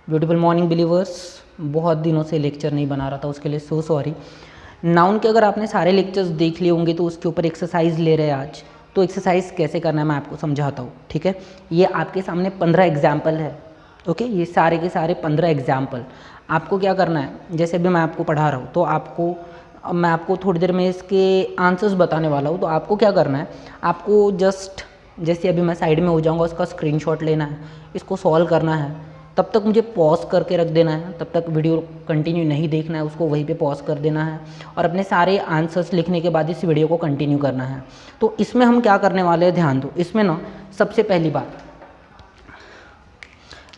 Beautiful morning believers, बहुत दिनों से लेक्चर नहीं बना रहा था, उसके लिए सो सॉरी। नाउन के अगर आपने सारे लेक्चर्स देख लिए होंगे तो उसके ऊपर एक्सरसाइज ले रहे हैं आज। तो एक्सरसाइज कैसे करना है मैं आपको समझाता हूँ, ठीक है। ये आपके सामने 15 एग्जाम्पल है, ओके। ये सारे के सारे 15 एग्जाम्पल आपको क्या करना है, जैसे अभी मैं आपको पढ़ा रहा हूँ तो मैं आपको थोड़ी देर में इसके आंसर्स बताने वाला हूँ। तो आपको क्या करना है, आपको जस्ट जैसे अभी मैं साइड में हो जाऊँगा, उसका स्क्रीनशॉट लेना है, इसको सॉल्व करना है। तब तक मुझे पॉज करके रख देना है, तब तक वीडियो कंटिन्यू नहीं देखना है, उसको वहीं पे पॉज कर देना है और अपने सारे आंसर्स लिखने के बाद इस वीडियो को कंटिन्यू करना है। तो इसमें हम क्या करने वाले हैं, ध्यान दो। इसमें ना सबसे पहली बात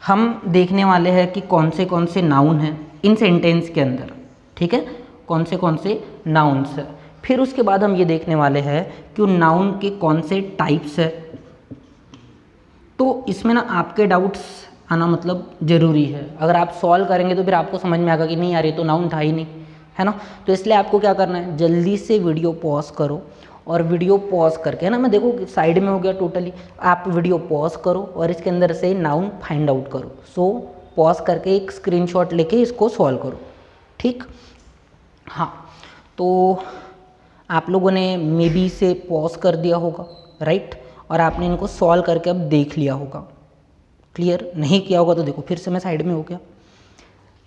हम देखने वाले हैं कि कौन से नाउन हैं इन सेंटेंस के अंदर, ठीक है, कौन से नाउन्स है। फिर उसके बाद हम ये देखने वाले हैं कि उन नाउन के कौन से टाइप्स है। तो इसमें ना आपके डाउट्स आना मतलब ज़रूरी है। अगर आप सॉल्व करेंगे तो फिर आपको समझ में आएगा कि नहीं यार ये तो नाउन था ही नहीं, है ना। तो इसलिए आपको क्या करना है, जल्दी से वीडियो पॉज करो और वीडियो पॉज करके, है ना, मैं देखो साइड में हो गया टोटली, आप वीडियो पॉज करो और इसके अंदर से नाउन फाइंड आउट करो। सो पॉज करके एक स्क्रीनशॉट लेके इसको सॉल्व करो, ठीक। हाँ, तो आप लोगों ने मे बी से पॉज कर दिया होगा, राइट, और आपने इनको सॉल्व करके अब देख लिया होगा। क्लियर नहीं किया होगा तो देखो फिर से मैं साइड में हो गया,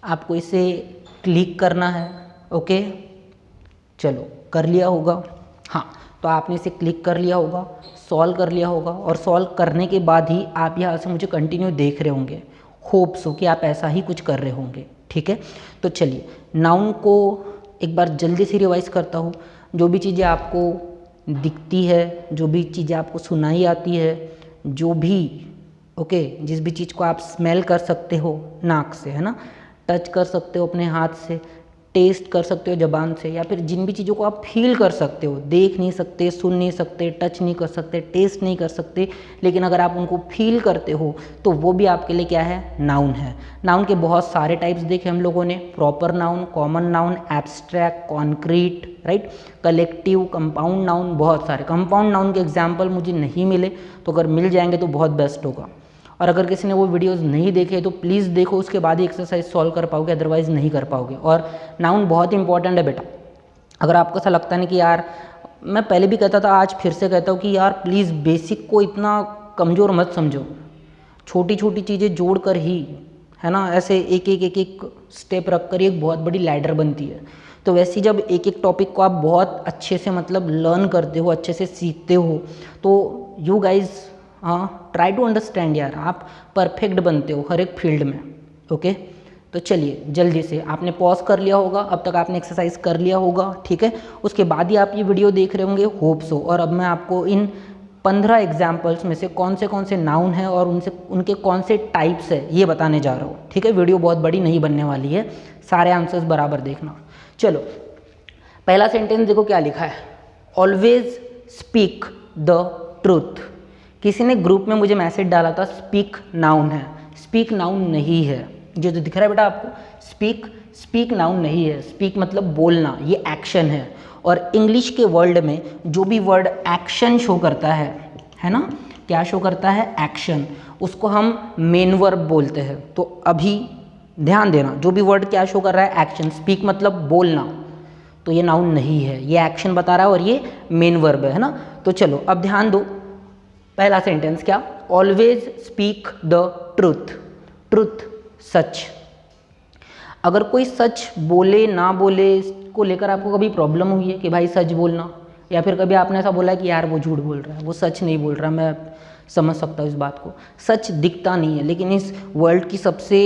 आपको इसे क्लिक करना है, ओके। चलो कर लिया होगा, हाँ, तो आपने इसे क्लिक कर लिया होगा, सॉल्व कर लिया होगा और सॉल्व करने के बाद ही आप यहाँ से मुझे कंटिन्यू देख रहे होंगे। होप्स हो कि आप ऐसा ही कुछ कर रहे होंगे, ठीक है। तो चलिए नाउन को एक बार जल्दी से रिवाइज करता हूँ। जो भी चीज़ें आपको दिखती है, जो भी चीज़ें आपको सुनाई आती है, जो भी ओके जिस भी चीज़ को आप स्मेल कर सकते हो नाक से, है ना, टच कर सकते हो अपने हाथ से, टेस्ट कर सकते हो ज़बान से, या फिर जिन भी चीज़ों को आप फील कर सकते हो, देख नहीं सकते, सुन नहीं सकते, टच नहीं कर सकते, टेस्ट नहीं कर सकते, लेकिन अगर आप उनको फील करते हो तो वो भी आपके लिए क्या है, नाउन है। नाउन के बहुत सारे टाइप्स देखे हम लोगों ने, proper noun, common noun, abstract, concrete, right, collective, compound noun, बहुत सारे। कंपाउंड नाउन के एग्जाम्पल मुझे नहीं मिले, तो अगर मिल जाएंगे तो बहुत बेस्ट होगा। और अगर किसी ने वो वीडियोस नहीं देखे तो प्लीज़ देखो, उसके बाद ही एक्सरसाइज सॉल्व कर पाओगे, अदरवाइज़ नहीं कर पाओगे। और नाउन बहुत इंपॉर्टेंट है बेटा। अगर आपको ऐसा लगता नहीं कि यार, मैं पहले भी कहता था, आज फिर से कहता हूँ कि यार प्लीज़ बेसिक को इतना कमज़ोर मत समझो, छोटी छोटी चीज़ें जोड़ कर ही, है ना, ऐसे एक एक स्टेप रख कर एक बहुत बड़ी लैडर बनती है। तो वैसे जब एक एक टॉपिक को आप बहुत अच्छे से मतलब लर्न करते हो, अच्छे से सीखते हो, तो you guys try to understand यार, आप परफेक्ट बनते हो हर एक फील्ड में, ओके। तो चलिए जल्दी से, आपने पॉज कर लिया होगा, अब तक आपने एक्सरसाइज कर लिया होगा, ठीक है। उसके बाद ही आप ये वीडियो देख रहे होंगे, होप्स हो। और अब मैं आपको इन 15 एग्जाम्पल्स में से कौन से नाउन है और उनके कौन से टाइप्स है ये बताने जा रहा हूँ, ठीक है। वीडियो बहुत बड़ी नहीं बनने वाली है, सारे आंसर्स बराबर देखना। चलो पहला सेंटेंस देखो क्या लिखा है, ऑलवेज स्पीक द ट्रूथ। किसी ने ग्रुप में मुझे मैसेज डाला था, स्पीक नाउन है, स्पीक नाउन नहीं है। ये जो दिख रहा है बेटा आपको, स्पीक नाउन नहीं है। स्पीक मतलब बोलना, ये एक्शन है। और इंग्लिश के वर्ल्ड में जो भी वर्ड एक्शन शो करता है ना, क्या शो करता है, एक्शन, उसको हम मेन वर्ब बोलते हैं। तो अभी ध्यान देना, जो भी वर्ड क्या शो कर रहा है, एक्शन। स्पीक मतलब बोलना, तो ये नाउन नहीं है, ये एक्शन बता रहा है और ये मेन वर्ब है ना। तो चलो अब ध्यान दो, पहला सेंटेंस क्या, always speak the truth. Truth सच। अगर कोई सच बोले ना बोले को लेकर आपको कभी प्रॉब्लम हुई है कि भाई सच बोलना, या फिर कभी आपने ऐसा बोला है कि यार वो झूठ बोल रहा है, वो सच नहीं बोल रहा, मैं समझ सकता हूँ इस बात को। सच दिखता नहीं है, लेकिन इस वर्ल्ड की सबसे,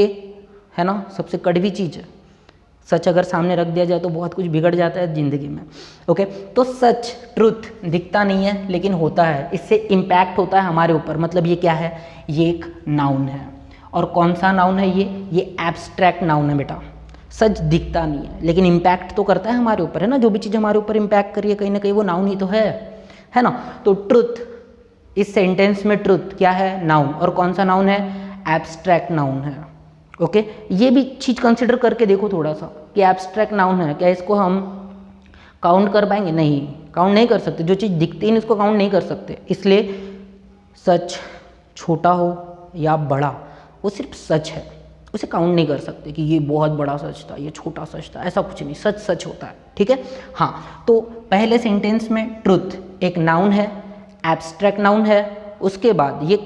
है ना, सबसे कड़वी चीज़ है सच। अगर सामने रख दिया जाए तो बहुत कुछ बिगड़ जाता है ज़िंदगी में, ओके। तो सच, ट्रुथ दिखता नहीं है लेकिन होता है, इससे इम्पैक्ट होता है हमारे ऊपर, मतलब ये क्या है, ये एक नाउन है। और कौन सा नाउन है ये एब्स्ट्रैक्ट नाउन है बेटा। सच दिखता नहीं है लेकिन इम्पैक्ट तो करता है हमारे ऊपर, है ना। जो भी चीज़ हमारे ऊपर इम्पैक्ट करिए कहीं ना कहीं वो नाउन ही तो है ना। तो ट्रुथ, इस सेंटेंस में ट्रुथ क्या है, नाउन। और कौन सा नाउन है, एब्स्ट्रैक्ट नाउन है, ओके। ये भी चीज़ कंसिडर करके देखो थोड़ा सा कि एब्स्ट्रैक्ट नाउन है, क्या इसको हम काउंट कर पाएंगे, नहीं, काउंट नहीं कर सकते। जो चीज़ दिखती है इसको काउंट नहीं कर सकते। इसलिए सच छोटा हो या बड़ा, वो सिर्फ सच है, उसे काउंट नहीं कर सकते कि ये बहुत बड़ा सच था, ये छोटा सच था, ऐसा कुछ नहीं, सच सच होता है, ठीक है। हाँ, तो पहले सेंटेंस में ट्रुथ एक नाउन है, एब्स्ट्रैक्ट नाउन है, उसके बाद ये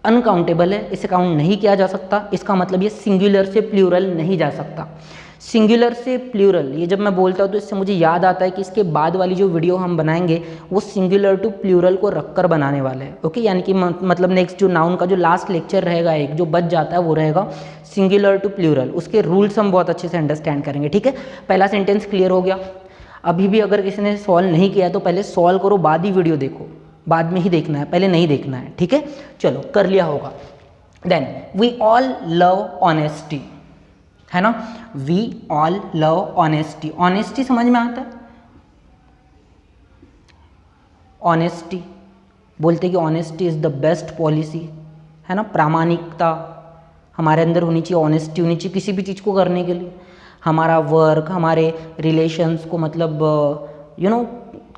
अनकाउंटेबल है, इसे काउंट नहीं किया जा सकता, इसका मतलब ये सिंगुलर से प्लूरल नहीं जा सकता। सिंगुलर से प्लूरल ये जब मैं बोलता हूँ तो इससे मुझे याद आता है कि इसके बाद वाली जो वीडियो हम बनाएंगे वो सिंगुलर टू प्लूरल को रखकर बनाने वाले हैं, ओके। यानी कि मतलब नेक्स्ट जो नाउन का जो लास्ट लेक्चर रहेगा एक जो बच जाता है वो रहेगा सिंगुलर टू प्लूरल, उसके रूल्स हम बहुत अच्छे से अंडरस्टैंड करेंगे, ठीक है। पहला सेंटेंस क्लियर हो गया। अभी भी अगर किसी ने सॉल्व नहीं किया तो पहले सॉल्व करो, बाद ही वीडियो देखो, बाद में ही देखना है, पहले नहीं देखना है, ठीक है। चलो कर लिया होगा। Then we all love honesty, है ना, we all love honesty. Honesty समझ में आता है, ऑनेस्टी बोलते कि honesty is the best policy, है ना, प्रामाणिकता हमारे अंदर होनी चाहिए, ऑनेस्टी होनी चाहिए किसी भी चीज़ को करने के लिए, हमारा वर्क, हमारे रिलेशंस को मतलब यू नो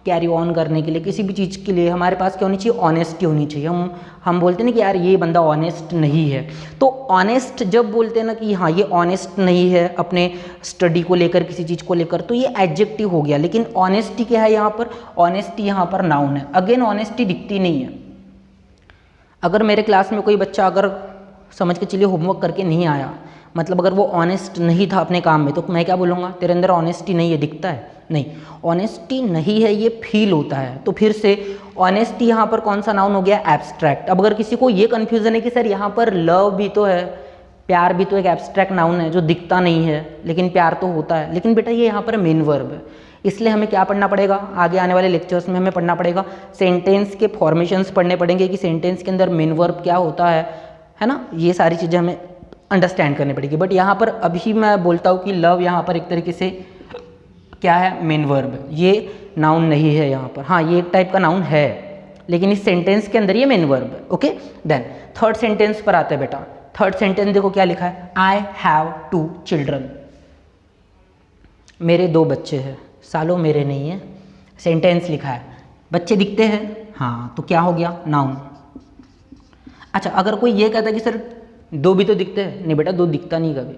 कैरी ऑन करने के लिए, किसी भी चीज़ के लिए हमारे पास क्या होनी चाहिए, ऑनेस्टी होनी चाहिए। हम बोलते हैं ना कि यार ये बंदा ऑनेस्ट नहीं है, तो ऑनेस्ट जब बोलते हैं ना कि हाँ ये ऑनेस्ट नहीं है अपने स्टडी को लेकर, किसी चीज़ को लेकर, तो ये एडजेक्टिव हो गया। लेकिन ऑनेस्टी क्या है यहाँ पर, ऑनेस्टी यहाँ पर नाउन है। अगेन ऑनेस्टी दिखती नहीं है। अगर मेरे क्लास में कोई बच्चा अगर समझ के चलिए होमवर्क करके नहीं आया, मतलब अगर वो ऑनेस्ट नहीं था अपने काम में, तो मैं क्या बोलूँगा, तेरे अंदर ऑनेस्टी नहीं है, दिखता है नहीं, ऑनेस्टी नहीं है, ये फील होता है। तो फिर से ऑनेस्टी यहाँ पर कौन सा नाउन हो गया, एब्स्ट्रैक्ट। अब अगर किसी को ये कन्फ्यूज़न है कि सर यहाँ पर लव भी तो है, प्यार भी तो एक एब्स्ट्रैक्ट नाउन है जो दिखता नहीं है, लेकिन प्यार तो होता है, लेकिन बेटा ये यहाँ पर मेन वर्ब है, इसलिए हमें क्या पढ़ना पड़ेगा, आगे आने वाले लेक्चर्स में हमें पढ़ना पड़ेगा, सेंटेंस के फॉर्मेशंस पढ़ने पड़ेंगे कि सेंटेंस के अंदर मेन वर्ब क्या होता है ना, ये सारी चीज़ें हमें अंडरस्टैंड करनी पड़ेगी। बट यहाँ पर अभी मैं बोलता हूँ कि लव यहाँ पर एक तरीके से क्या है, मेन वर्ब, ये नाउन नहीं है यहाँ पर। हाँ ये एक टाइप का नाउन है, लेकिन इस सेंटेंस के अंदर ये मेन वर्ब है, ओके। देन थर्ड सेंटेंस पर आते हैं बेटा। थर्ड सेंटेंस देखो क्या लिखा है, आई हैव 2 चिल्ड्रन, मेरे 2 बच्चे हैं, सालों मेरे नहीं है, सेंटेंस लिखा है, बच्चे दिखते हैं, हाँ तो क्या हो गया, नाउन। अच्छा अगर कोई ये कहता है कि सर 2 भी तो दिखते हैं, नहीं बेटा 2 दिखता नहीं कभी,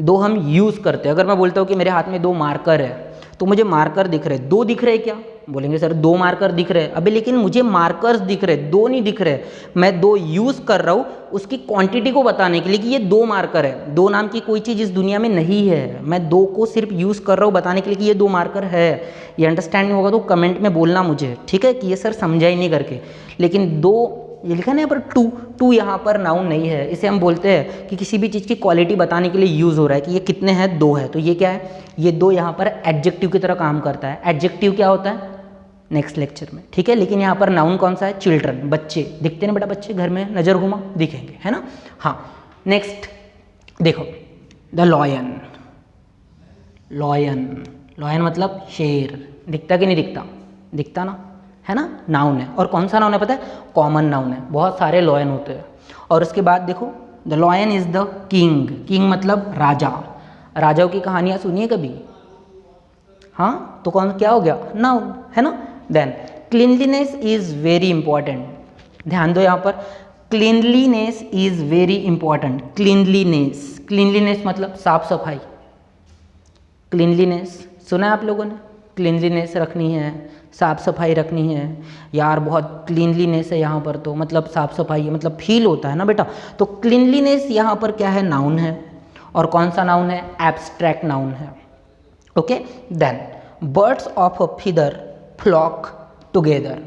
2 हम यूज़ करते हैं। अगर मैं बोलता हूँ कि मेरे हाथ में 2 मार्कर है, तो मुझे मार्कर दिख रहे, 2 दिख रहे क्या, बोलेंगे सर 2 मार्कर दिख रहे, अबे लेकिन मुझे मार्कर्स दिख रहे, 2 नहीं दिख रहे, मैं 2 यूज़ कर रहा हूँ उसकी क्वांटिटी को बताने के लिए कि ये 2 मार्कर है। 2 नाम की कोई चीज़ इस दुनिया में नहीं है, मैं 2 को सिर्फ यूज़ कर रहा हूँ बताने के लिए कि ये 2 मार्कर है। ये अंडरस्टैंडिंग होगा तो कमेंट में बोलना मुझे, ठीक है, कि ये सर समझा ही नहीं करके। लेकिन 2 ये लिखा है ना यहाँ पर 2 यहाँ पर नाउन नहीं है, इसे हम बोलते हैं कि किसी भी चीज़ की क्वालिटी बताने के लिए यूज़ हो रहा है कि ये कितने हैं, 2 है, तो ये क्या है, ये 2 यहाँ पर एडजेक्टिव की तरह काम करता है। एडजेक्टिव क्या होता है नेक्स्ट लेक्चर में, ठीक है। लेकिन यहाँ पर नाउन कौन सा है, चिल्ड्रन, बच्चे दिखते ना बेटा, बच्चे घर में नज़र घुमा दिखेंगे, है ना। हाँ नेक्स्ट देखो, द लॉयन, लॉयन, लॉयन मतलब शेर, दिखता कि नहीं दिखता, दिखता ना, है ना, नाउन है। और कौन सा नाउन है पता है, कॉमन नाउन है, बहुत सारे लॉयन होते हैं। और उसके बाद देखो, the lion is the king, king मतलब राजा, राजाओं की कहानियाँ सुनिए कभी, हाँ तो कौन क्या हो गया, नाउन, है ना। Then cleanliness is very important, ध्यान दो यहाँ पर, cleanliness is very important, cleanliness, cleanliness मतलब साफ सफाई, क्लीनलीनेस सुना है आप लोगों ने, क्लीनलीनेस रखनी है, साफ़ सफाई रखनी है, यार बहुत क्लीनलीनेस है यहाँ पर, तो मतलब साफ़ सफाई है, मतलब फील होता है ना बेटा। तो क्लीनलीनेस यहाँ पर क्या है, नाउन है, और कौन सा नाउन है, एब्स्ट्रैक्ट नाउन है, okay. Then birds of a feather flock together,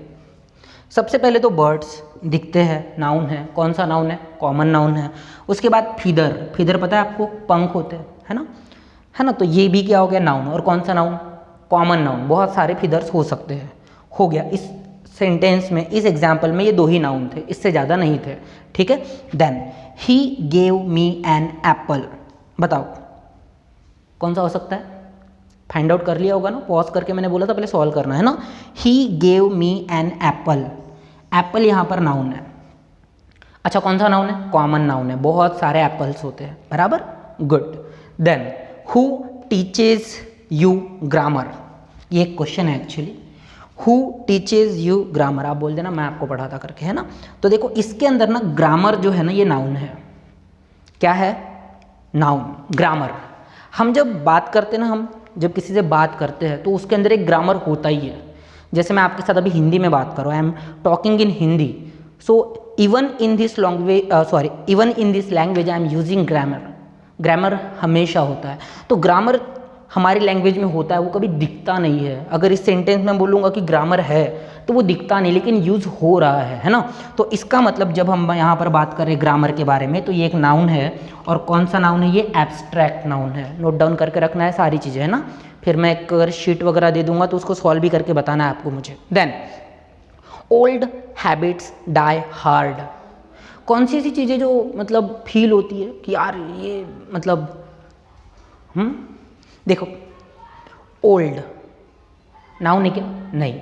सबसे पहले तो बर्ड्स दिखते हैं, नाउन है, कौन सा नाउन है, कॉमन नाउन है। उसके बाद फीदर, फीदर पता है आपको, पंख होते हैं, है ना, है ना, तो ये भी क्या हो गया, नाउन, और कौन सा नाउन, कॉमन नाउन, बहुत सारे फीदर्स हो सकते हैं, हो गया। इस सेंटेंस में, इस एग्जाम्पल में ये 2 ही नाउन थे, इससे ज़्यादा नहीं थे, ठीक है। Then he gave me an apple, बताओ कौन सा हो सकता है, फाइंड आउट कर लिया होगा ना, पॉज करके मैंने बोला था पहले सॉल्व करना है ना। He gave me an apple, apple यहाँ पर नाउन है। अच्छा कौन सा नाउन है, कॉमन नाउन है, बहुत सारे एप्पल्स होते हैं, बराबर, good. Then who teaches you grammar, ये एक क्वेश्चन है actually, who teaches you grammar, आप बोल देना मैं आपको पढ़ाता करके, है ना। तो देखो इसके अंदर ना ग्रामर जो है ना ये नाउन है, क्या है, नाउन, ग्रामर। हम जब बात करते हैं ना, हम जब किसी से बात करते हैं तो उसके अंदर एक ग्रामर होता ही है। जैसे मैं आपके साथ अभी हिंदी में बात कर रहा हूँ, I am talking in Hindi, so even in this language I am using grammar. Grammar हमेशा होता है। तो ग्रामर हमारी लैंग्वेज में होता है, वो कभी दिखता नहीं है। अगर इस सेंटेंस में बोलूँगा कि ग्रामर है तो वो दिखता नहीं, लेकिन यूज़ हो रहा है ना। तो इसका मतलब जब हम यहाँ पर बात करें ग्रामर के बारे में, तो ये एक नाउन है। और कौन सा नाउन है? ये एब्स्ट्रैक्ट नाउन है। नोट डाउन करके रखना है सारी चीज़ें, है ना। फिर मैं एक अगर शीट वगैरह दे दूंगा तो उसको सॉल्व भी करके बताना है आपको मुझे। Then old habits die hard. कौन सी ऐसी चीज़ें जो मतलब फील होती है कि यार ये मतलब देखो, ओल्ड नाउन है क्या? नहीं,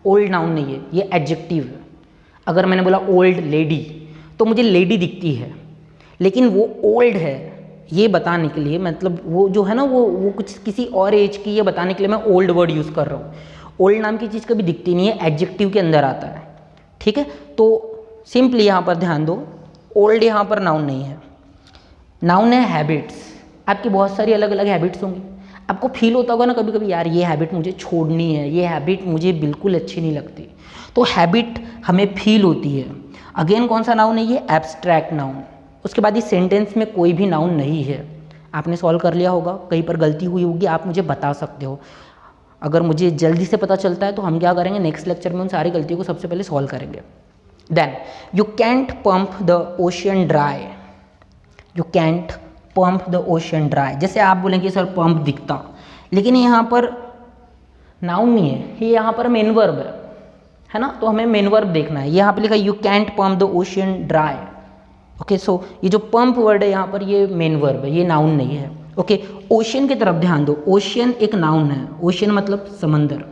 ओल्ड नाउन नहीं है, ये एडजेक्टिव है। अगर मैंने बोला ओल्ड लेडी तो मुझे लेडी दिखती है, लेकिन वो ओल्ड है ये बताने के लिए, मतलब वो जो है ना वो कुछ किसी और एज की, ये बताने के लिए मैं ओल्ड वर्ड यूज़ कर रहा हूँ। ओल्ड नाम की चीज़ कभी दिखती नहीं है, एडजेक्टिव के अंदर आता है, ठीक है। तो सिंपली यहाँ पर ध्यान दो, ओल्ड यहाँ पर नाउन नहीं है। नाउन है हैबिट्स। आपकी बहुत सारी अलग अलग हैबिट्स होंगी। आपको फील होता होगा ना कभी कभी, यार ये हैबिट मुझे छोड़नी है, ये हैबिट मुझे बिल्कुल अच्छी नहीं लगती। तो हैबिट हमें फील होती है। अगेन कौन सा नाउन है? ये एब्स्ट्रैक्ट नाउन। उसके बाद इस सेंटेंस में कोई भी नाउन नहीं है। आपने सॉल्व कर लिया होगा, कहीं पर गलती हुई होगी आप मुझे बता सकते हो। अगर मुझे जल्दी से पता चलता है तो हम क्या करेंगे, नेक्स्ट लेक्चर में उन सारी गलतियों को सबसे पहले सॉल्व करेंगे। Then you can't pump the ocean dry. You can't pump the ocean dry. जैसे आप बोलेंगे सर पंप दिखता, लेकिन यहाँ पर नाउन नहीं है, ये यहाँ पर मेन वर्ब है ना। तो हमें मेन वर्ब देखना है। यहाँ पे लिखा you can't pump the ocean dry. Okay, so ये जो पंप वर्ड है यहाँ पर, ये मेन वर्ब है, ये नाउन नहीं है। ओके, ओशियन की तरफ ध्यान दो। ओशियन एक नाउन है। ओशियन मतलब समंदर।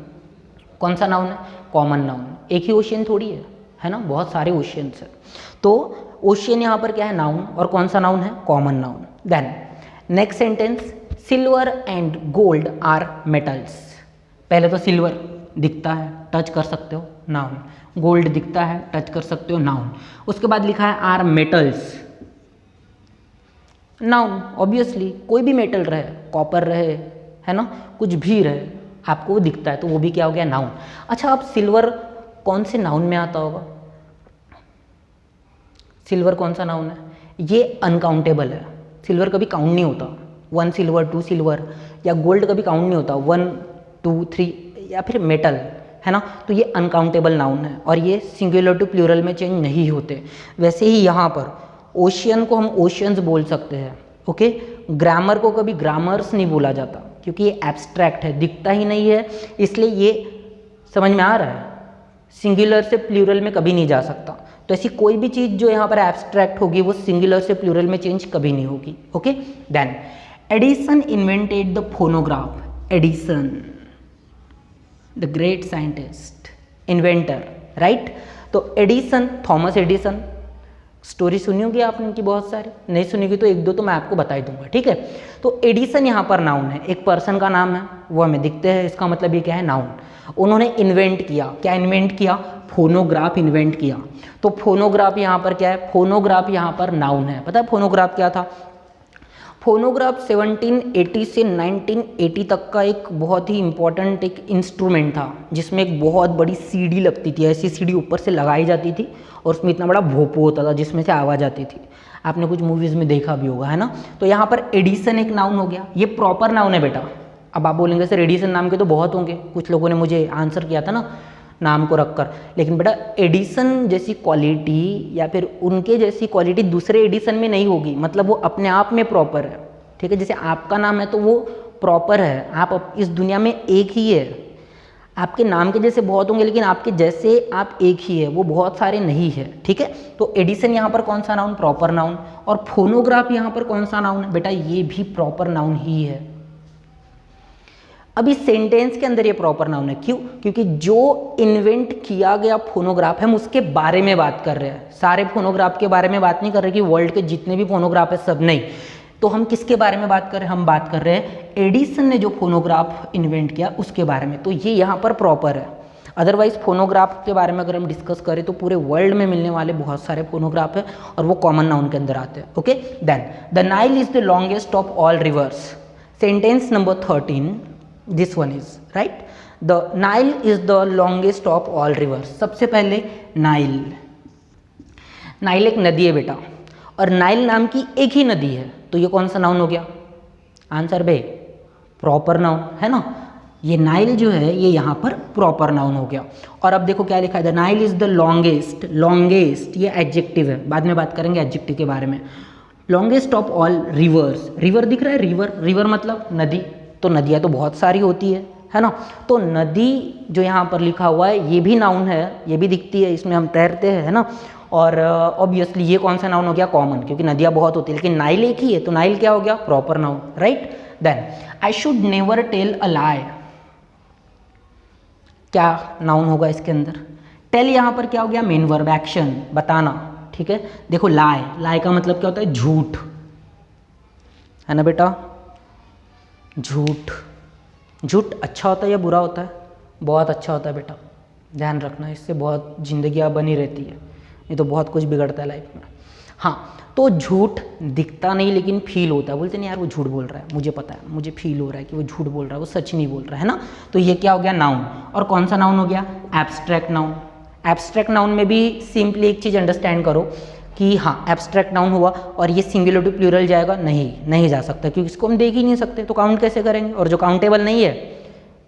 कौन सा नाउन है? Common noun. एक ही ओशियन थोड़ी है ना, बहुत सारे ओशियंस है। तो ओशियन यहाँ पर क्या है? नाउन। और कौन सा नाउन है? Common noun. Then next sentence, silver and gold are metals. पहले तो सिल्वर दिखता है, टच कर सकते हो, नाउन। गोल्ड दिखता है, टच कर सकते हो, नाउन। उसके बाद लिखा है आर मेटल्स, नाउन। ऑब्वियसली कोई भी मेटल रहे, कॉपर रहे, है ना, कुछ भी रहे, आपको वो दिखता है तो वो भी क्या हो गया? नाउन। अच्छा, अब सिल्वर कौन से नाउन में आता होगा? सिल्वर कौन सा नाउन है? ये अनकाउंटेबल है। सिल्वर कभी काउंट नहीं होता। 1 सिल्वर, 2 सिल्वर, या गोल्ड कभी काउंट नहीं होता, 1 2 3, या फिर मेटल, है ना। तो ये अनकाउंटेबल नाउन है और ये सिंगुलर टू प्लूरल में चेंज नहीं होते। वैसे ही यहाँ पर ओशियन को हम ओशियंस बोल सकते हैं। ओके, ग्रामर को कभी ग्रामर्स नहीं बोला जाता क्योंकि ये एब्स्ट्रैक्ट है, दिखता ही नहीं है, इसलिए ये समझ में आ रहा है, सिंगुलर से प्लूरल में कभी नहीं जा सकता। तो ऐसी कोई भी चीज़ जो यहाँ पर एब्स्ट्रैक्ट होगी वो सिंगुलर से प्लूरल में चेंज कभी नहीं होगी। Okay, then Edison invented the phonograph. Edison the great scientist, inventor, right. तो एडिसन, थॉमस एडिसन, स्टोरी सुनी होगी आपने इनकी बहुत सारी, नहीं सुनी होगी तो एक दो तो मैं आपको बता ही दूंगा, ठीक है। तो एडिसन यहाँ पर नाउन है, एक पर्सन का नाम है, वो हमें दिखते हैं, इसका मतलब ये क्या है? नाउन। उन्होंने इन्वेंट किया, क्या इन्वेंट किया? फोनोग्राफ इन्वेंट किया। तो फोनोग्राफ यहाँ पर क्या है? फोनोग्राफ यहाँ पर नाउन है। पता है फोनोग्राफ क्या था? फोनोग्राफ 1780 से 1980 तक का एक बहुत ही इंपॉर्टेंट एक इंस्ट्रूमेंट था, जिसमें एक बहुत बड़ी सीडी लगती थी। ऐसी सीडी ऊपर से लगाई जाती थी और उसमें इतना बड़ा भोपो होता था जिसमें से आवाज़ आती थी। आपने कुछ मूवीज़ में देखा भी होगा, है ना। तो यहाँ पर एडिसन एक नाउन हो गया, ये प्रॉपर नाउन है बेटा। अब आप बोलेंगे सर एडिसन नाम के तो बहुत होंगे, कुछ लोगों ने मुझे आंसर किया था ना नाम को रखकर, लेकिन बेटा एडिसन जैसी क्वालिटी या फिर उनके जैसी क्वालिटी दूसरे एडिसन में नहीं होगी, मतलब वो अपने आप में प्रॉपर है, ठीक है। जैसे आपका नाम है तो वो प्रॉपर है, आप इस दुनिया में एक ही है। आपके नाम के जैसे बहुत होंगे लेकिन आपके जैसे आप एक ही है, वो बहुत सारे नहीं है, ठीक है। तो एडिसन यहाँ पर कौन सा नाउन? Proper noun. और फोनोग्राफ यहाँ पर कौन सा नाउन है? बेटा ये भी प्रॉपर नाउन ही है। अब इस सेंटेंस के अंदर ये प्रॉपर नाउन है, क्यों? क्योंकि जो इन्वेंट किया गया फोनोग्राफ है हम उसके बारे में बात कर रहे हैं। सारे फोनोग्राफ के बारे में बात नहीं कर रहे कि वर्ल्ड के जितने भी फोनोग्राफ है सब, नहीं। तो हम किसके बारे में बात कर रहे हैं? हम बात कर रहे हैं एडिसन ने जो फोनोग्राफ इन्वेंट किया उसके बारे में। तो ये यहाँ पर प्रॉपर है। अदरवाइज फोनोग्राफ के बारे में अगर हम डिस्कस करें तो पूरे वर्ल्ड में मिलने वाले बहुत सारे फोनोग्राफ है और वो कॉमन नाउन के अंदर आते हैं। Okay, then the Nile is the longest of all rivers. Sentence number 13, this one is right, the Nile is the longest of all rivers. सबसे पहले नाइल, नाइल एक नदी है बेटा, और नाइल नाम की एक ही नदी है, तो ये कौन सा नाउन हो गया? आंसर बे, प्रॉपर नाउन है ना। ये नाइल जो है ये यहाँ पर प्रॉपर नाउन हो गया। और अब देखो क्या लिखा है, the Nile is the longest, longest ये एडजेक्टिव है, बाद में बात करेंगे एडजेक्टिव के बारे में। Longest of all reverse, river दिख रहा है, रिवर, रिवर मतलब नदी, तो नदियाँ तो बहुत सारी होती है ना। तो नदी जो यहाँ पर लिखा हुआ है ये भी नाउन है, ये भी दिखती है, इसमें हम तैरते हैं, है ना। और ऑब्वियसली ये कौन सा नाउन हो गया? कॉमन, क्योंकि नदियाँ बहुत होती है, लेकिन नाइल एक ही है, तो नाइल क्या हो गया? Proper noun, right. Then I should never tell a lie, क्या नाउन होगा इसके अंदर? टेल यहाँ पर क्या हो गया? मेन वर्ब, एक्शन, बताना, ठीक है। देखो लाई, लाई का मतलब क्या होता है? झूठ, है ना बेटा, झूठ। झूठ अच्छा होता है या बुरा होता है? बहुत अच्छा होता है बेटा, ध्यान रखना, इससे बहुत जिंदगियाँ बनी रहती है, ये तो बहुत कुछ बिगड़ता है लाइफ में। हाँ, तो झूठ दिखता नहीं लेकिन फील होता है, बोलते नहीं यार वो झूठ बोल रहा है, मुझे पता है, मुझे फील हो रहा है कि वो झूठ बोल रहा है, वो सच नहीं बोल रहा है ना। तो ये क्या हो गया? नाउन। और कौन सा नाउन हो गया? Abstract noun. एब्स्ट्रैक्ट नाउन में भी सिंपली एक चीज़ अंडरस्टैंड करो कि हाँ एब्स्ट्रैक्ट नाउन हुआ और ये सिंगुलर टू प्लूरल जाएगा? नहीं जा सकता, क्योंकि इसको हम देख ही नहीं सकते, तो काउंट कैसे करेंगे? और जो काउंटेबल नहीं है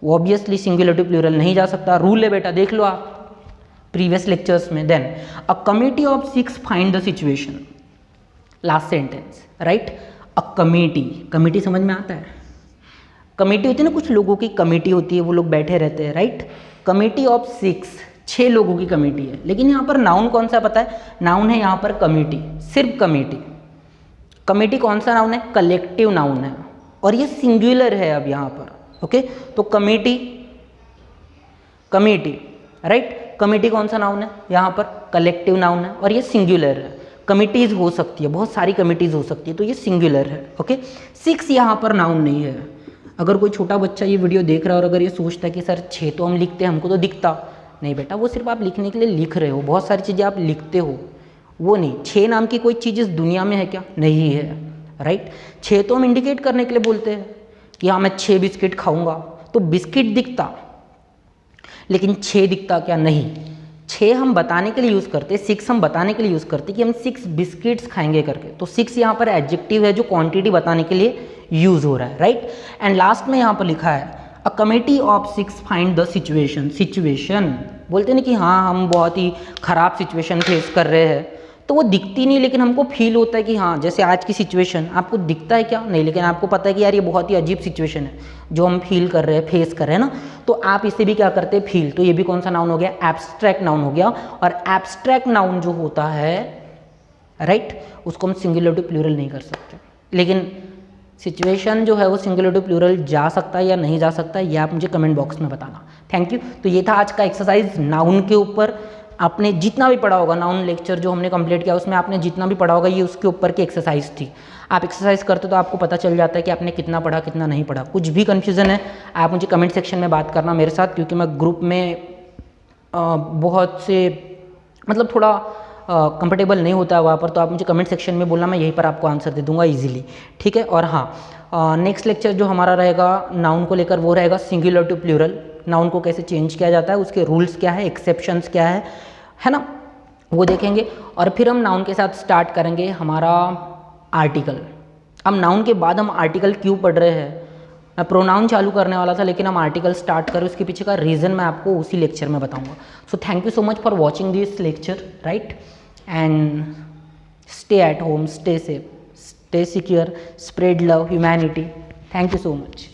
वो ऑब्वियसली सिंगुलर टू प्लूरल नहीं जा सकता, रूल है बेटा, देख लो आप प्रीवियस लेक्चर्स में। Then a committee of 6 find the situation, last sentence, right. A committee, committee समझ में आता है? कमिटी होती है ना, कुछ लोगों की कमिटी होती है, वो लोग बैठे रहते हैं, राइट। कमिटी ऑफ 6 लोगों की कमिटी है, लेकिन यहाँ पर नाउन कौन सा पता है? नाउन है यहाँ पर कमिटी, सिर्फ कमिटी। कमिटी कौन सा नाउन है? कलेक्टिव नाउन है, और ये सिंगुलर है अब यहाँ पर। ओके, तो कमिटी, कमिटी, राइट। कमिटी कौन सा नाउन है? यहाँ पर कलेक्टिव नाउन है, और ये सिंगुलर है। कमिटीज़ हो सकती है, बहुत सारी कमिटीज़ हो सकती है, तो ये सिंगुलर है। ओके, 6 यहाँ पर नाउन नहीं है। अगर कोई छोटा बच्चा ये वीडियो देख रहा है और अगर ये सोचता है कि सर 6 तो हम लिखते हैं, हमको तो दिखता नहीं, बेटा वो सिर्फ आप लिखने के लिए लिख रहे हो, बहुत सारी चीज़ें आप लिखते हो, वो नहीं। 6 नाम की कोई चीज़ इस दुनिया में है क्या? नहीं है, राइट। 6 तो हम इंडिकेट करने के लिए बोलते हैं कि हाँ मैं 6 बिस्किट खाऊंगा, तो बिस्किट दिखता, लेकिन 6 दिखता क्या? नहीं। 6 हम बताने के लिए यूज़ करते, 6 हम बताने के लिए यूज़ करते कि हम 6 बिस्किट्स खाएंगे करके, तो 6 यहाँ पर एडजेक्टिव है जो क्वांटिटी बताने के लिए यूज़ हो रहा है, राइट। एंड लास्ट में यहाँ पर लिखा है अ committee of 6 find the situation. Situation बोलते हैं ना कि हाँ हम बहुत ही ख़राब सिचुएशन फेस कर रहे हैं, तो वो दिखती नहीं, लेकिन हमको फील होता है कि हाँ जैसे आज की सिचुएशन, आपको दिखता है क्या? नहीं, लेकिन आपको पता है कि यार ये बहुत ही अजीब सिचुएशन है जो हम फील कर रहे हैं, फेस कर रहे हैं ना, तो आप इसे भी क्या करते हैं? फील। तो ये भी कौन सा नाउन हो गया? एब्स्ट्रैक्ट नाउन हो गया। और एब्स्ट्रैक्ट नाउन जो होता है, राइट, उसको हम सिंगुलर टू प्लूरल नहीं कर सकते, लेकिन सिचुएशन जो है वो सिंगुलर टू प्लूरल जा सकता है या नहीं जा सकता है, ये आप मुझे कमेंट बॉक्स में बताना। Thank you. तो ये था आज का एक्सरसाइज नाउन के ऊपर। आपने जितना भी पढ़ा होगा, नाउन लेक्चर जो हमने कंप्लीट किया उसमें आपने जितना भी पढ़ा होगा, ये उसके ऊपर की एक्सरसाइज थी। आप एक्सरसाइज करते तो आपको पता चल जाता है कि आपने कितना पढ़ा कितना नहीं पढ़ा। कुछ भी कन्फ्यूज़न है आप मुझे कमेंट सेक्शन में बात करना मेरे साथ, क्योंकि मैं ग्रुप में बहुत से मतलब थोड़ा कंफर्टेबल नहीं होता है वहाँ पर, तो आप मुझे कमेंट सेक्शन में बोलना, मैं यहीं पर आपको आंसर दे दूंगा ईजिली, ठीक है। और हाँ, नेक्स्ट लेक्चर जो हमारा रहेगा नाउन को लेकर वो रहेगा सिंगुलर टू प्लूरल। नाउन को कैसे चेंज किया जाता है, उसके रूल्स क्या है, एक्सेप्शंस क्या है ना, वो देखेंगे। और फिर हम नाउन के साथ स्टार्ट करेंगे हमारा आर्टिकल। अब नाउन के बाद हम आर्टिकल क्यों पढ़ रहे हैं, मैं प्रोनाउन चालू करने वाला था, लेकिन हम आर्टिकल स्टार्ट करें, उसके पीछे का रीज़न मैं आपको उसी लेक्चर में बताऊंगा। So thank you so much for watching this lecture, right, and stay at home, stay safe, stay secure, spread love, humanity. Thank you so much.